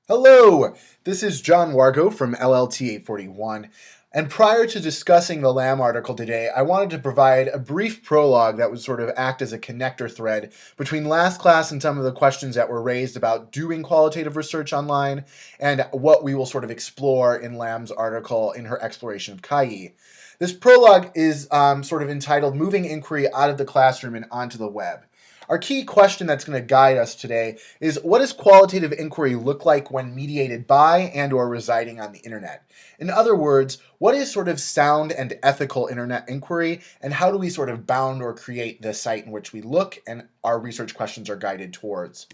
Hello, this is John Wargo from LLT841, and prior to discussing the LAM article today, I wanted to provide a brief prologue that would sort of act as a connector thread between last class and some of the questions that were raised about doing qualitative research online and what we will sort of explore in LAM's article in her exploration of Kai. This prologue is sort of entitled Moving Inquiry Out of the Classroom and Onto the Web. Our key question that's going to guide us today is, what does qualitative inquiry look like when mediated by and or residing on the internet? In other words, what is sort of sound and ethical internet inquiry, and how do we sort of bound or create the site in which we look and our research questions are guided towards?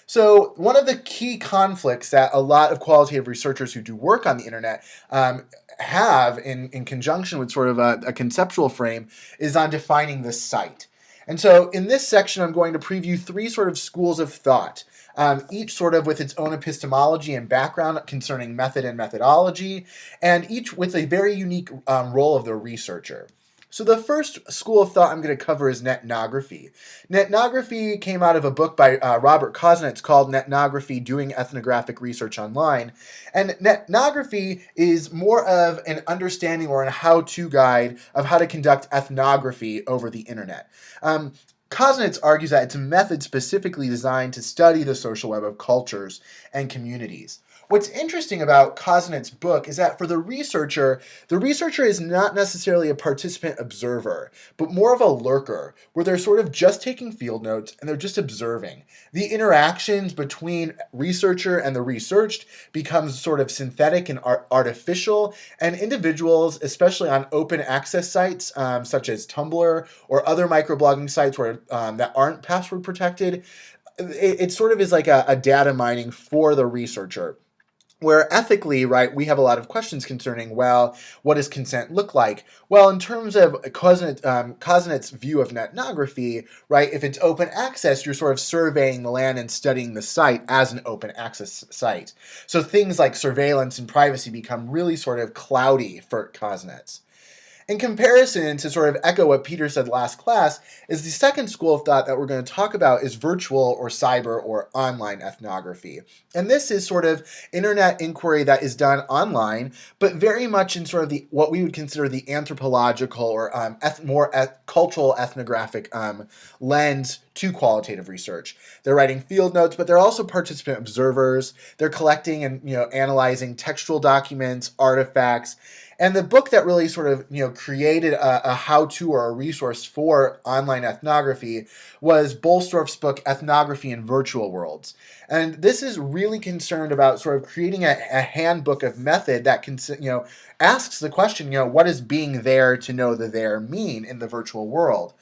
So one of the key conflicts that a lot of qualitative researchers who do work on the internet have in conjunction with sort of a conceptual frame is on defining the site. And so in this section, I'm going to preview three sort of schools of thought, each sort of with its own epistemology and background concerning method and methodology, and each with a very unique role of the researcher. So the first school of thought I'm going to cover is netnography. Netnography came out of a book by Robert Kosnitz called Netnography: Doing Ethnographic Research Online. And netnography is more of an understanding or a how-to guide of how to conduct ethnography over the internet. Kosnitz argues that it's a method specifically designed to study the social web of cultures and communities. What's interesting about Kosnitz's book is that for the researcher is not necessarily a participant observer, but more of a lurker, where they're sort of just taking field notes and they're just observing. The interactions between researcher and the researched becomes sort of synthetic and artificial, and individuals, especially on open access sites such as Tumblr or other microblogging sites where that aren't password protected, it sort of is like a data mining for the researcher. Where ethically, right, we have a lot of questions concerning, well, what does consent look like? Well, in terms of Kosnitz's view of netnography, right, if it's open access, you're sort of surveying the land and studying the site as an open access site. So things like surveillance and privacy become really sort of cloudy for Kosnitz. In comparison, to sort of echo what Peter said last class, is the second school of thought that we're going to talk about is virtual or cyber or online ethnography. And this is sort of internet inquiry that is done online, but very much in sort of what we would consider the anthropological or more cultural ethnographic lens to qualitative research. They're writing field notes, but they're also participant observers. They're collecting and analyzing textual documents, artifacts. And the book that really sort of created a how-to or a resource for online ethnography was Bolstorff's book Ethnography in Virtual Worlds. And this is really concerned about sort of creating a handbook of method that can asks the question, what does being there to know the there mean in the virtual world?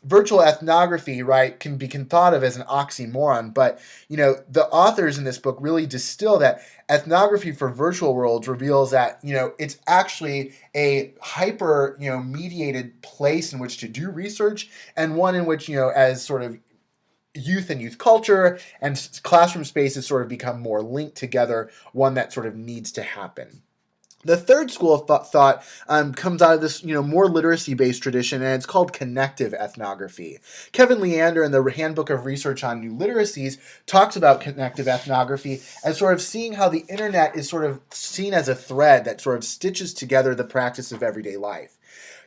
Virtual ethnography, right, can be thought of as an oxymoron, but the authors in this book really distill that ethnography for virtual worlds reveals that it's actually a hyper mediated place in which to do research, and one in which as sort of youth and youth culture and classroom spaces sort of become more linked together, one that sort of needs to happen. The third school of thought comes out of this, more literacy-based tradition, and it's called connective ethnography. Kevin Leander, in the Handbook of Research on New Literacies, talks about connective ethnography as sort of seeing how the internet is sort of seen as a thread that sort of stitches together the practice of everyday life.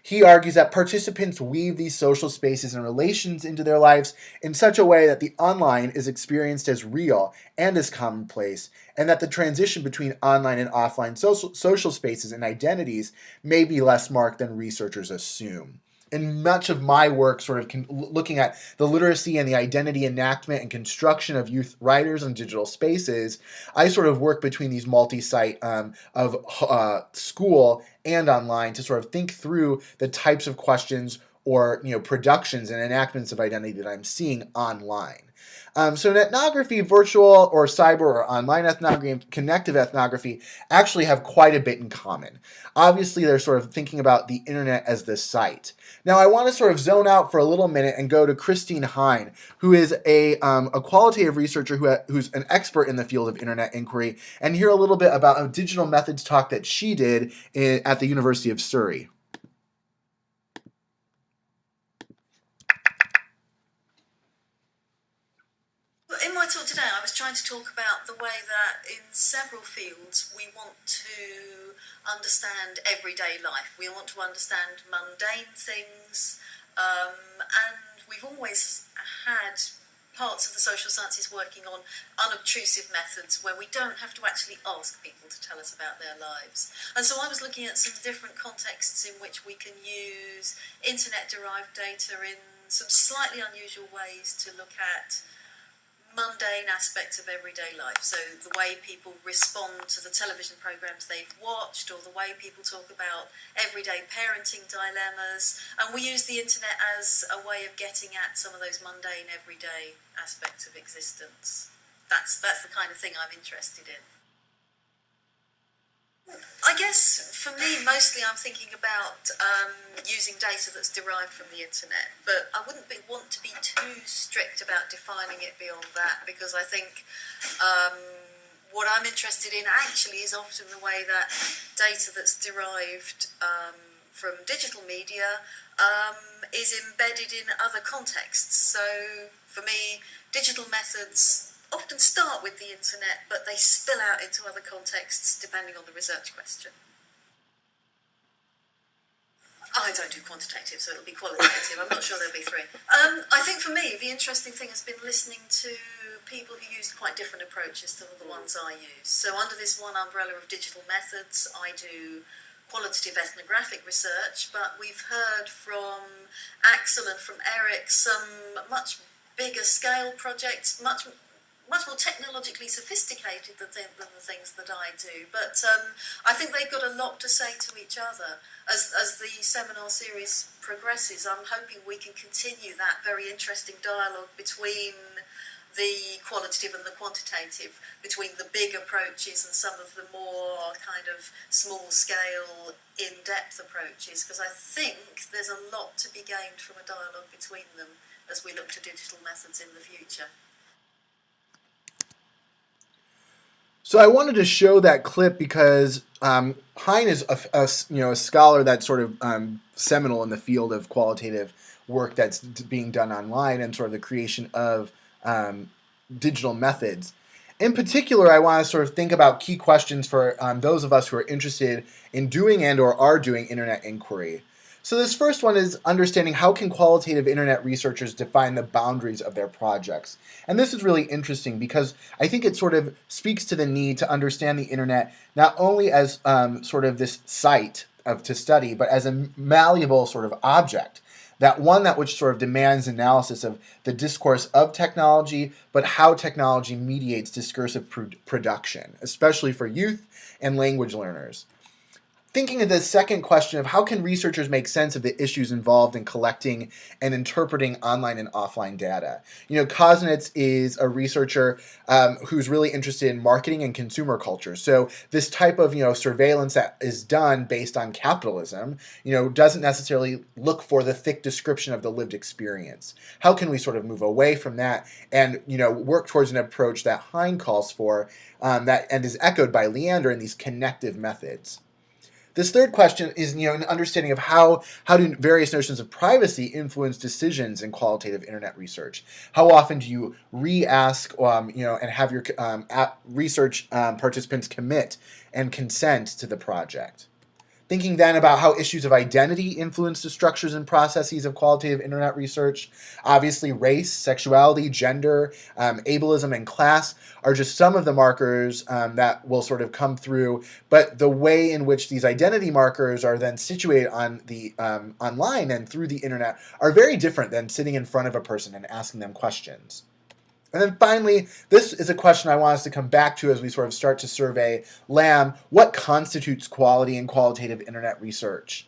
He argues that participants weave these social spaces and relations into their lives in such a way that the online is experienced as real and as commonplace, and that the transition between online and offline social spaces and identities may be less marked than researchers assume. In much of my work, sort of looking at the literacy and the identity enactment and construction of youth writers and digital spaces, I sort of work between these multi-site of school and online to sort of think through the types of questions or productions and enactments of identity that I'm seeing online. So ethnography, virtual or cyber or online ethnography, and connective ethnography actually have quite a bit in common. Obviously, they're sort of thinking about the internet as the site. Now, I want to sort of zone out for a little minute and go to Christine Hine, who is a qualitative researcher who's an expert in the field of internet inquiry, and hear a little bit about a digital methods talk that she did at the University of Surrey. In my talk today, I was trying to talk about the way that in several fields we want to understand everyday life. We want to understand mundane things, and we've always had parts of the social sciences working on unobtrusive methods where we don't have to actually ask people to tell us about their lives. And so I was looking at some different contexts in which we can use internet-derived data in some slightly unusual ways to look at mundane aspects of everyday life. So the way people respond to the television programs they've watched, or the way people talk about everyday parenting dilemmas. And we use the internet as a way of getting at some of those mundane everyday aspects of existence. That's the kind of thing I'm interested in. I guess for me, mostly I'm thinking about using data that's derived from the internet, but I wouldn't want to be too strict about defining it beyond that, because I think what I'm interested in actually is often the way that data that's derived from digital media is embedded in other contexts. So for me, digital methods often start with the internet, but they spill out into other contexts depending on the research question. I don't do quantitative, so it'll be qualitative. I'm not sure there'll be three. I think for me, the interesting thing has been listening to people who used quite different approaches to the ones I use. So under this one umbrella of digital methods, I do qualitative ethnographic research, but we've heard from Axel and from Eric some much bigger scale projects, much more technologically sophisticated than the things that I do. But I think they've got a lot to say to each other. As the seminar series progresses, I'm hoping we can continue that very interesting dialogue between the qualitative and the quantitative, between the big approaches and some of the more kind of small-scale, in-depth approaches, because I think there's a lot to be gained from a dialogue between them as we look to digital methods in the future. So I wanted to show that clip because Hein is a scholar that's sort of seminal in the field of qualitative work that's being done online and sort of the creation of digital methods. In particular, I want to sort of think about key questions for those of us who are interested in doing and or are doing internet inquiry. So this first one is understanding how can qualitative internet researchers define the boundaries of their projects. And this is really interesting because I think it sort of speaks to the need to understand the internet not only as sort of this site to study, but as a malleable sort of object. That which sort of demands analysis of the discourse of technology, but how technology mediates discursive production, especially for youth and language learners. Thinking of the second question of how can researchers make sense of the issues involved in collecting and interpreting online and offline data. Koznitz is a researcher who's really interested in marketing and consumer culture. So this type of surveillance that is done based on capitalism, doesn't necessarily look for the thick description of the lived experience. How can we sort of move away from that and work towards an approach that Hein calls for that and is echoed by Leander in these connective methods. This third question is, an understanding of how do various notions of privacy influence decisions in qualitative internet research. How often do you re-ask, and have your research participants commit and consent to the project? Thinking then about how issues of identity influence the structures and processes of qualitative internet research. Obviously, race, sexuality, gender, ableism, and class are just some of the markers that will sort of come through, but the way in which these identity markers are then situated on the online and through the internet are very different than sitting in front of a person and asking them questions. And then finally, this is a question I want us to come back to as we sort of start to survey LAM. What constitutes quality in qualitative internet research?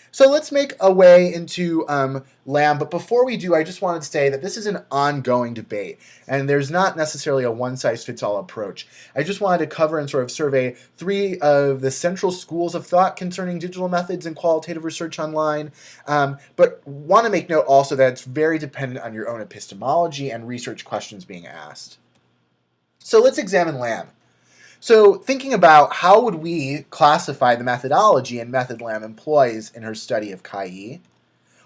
So let's make a way into LAM, but before we do, I just wanted to say that this is an ongoing debate, and there's not necessarily a one-size-fits-all approach. I just wanted to cover and sort of survey three of the central schools of thought concerning digital methods and qualitative research online, but want to make note also that it's very dependent on your own epistemology and research questions being asked. So let's examine LAM. So thinking about how would we classify the methodology and method Lam employs in her study of Kai.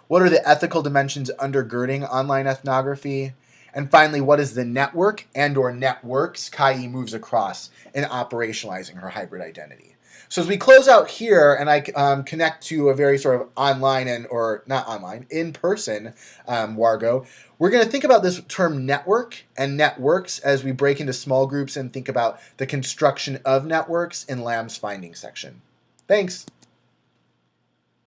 What are the ethical dimensions undergirding online ethnography? And finally, what is the network and or networks Kai moves across in operationalizing her hybrid identity? So as we close out here, and I connect to a very sort of online or not online, in-person Wargo, we're going to think about this term network and networks as we break into small groups and think about the construction of networks in Lamb's finding section. Thanks.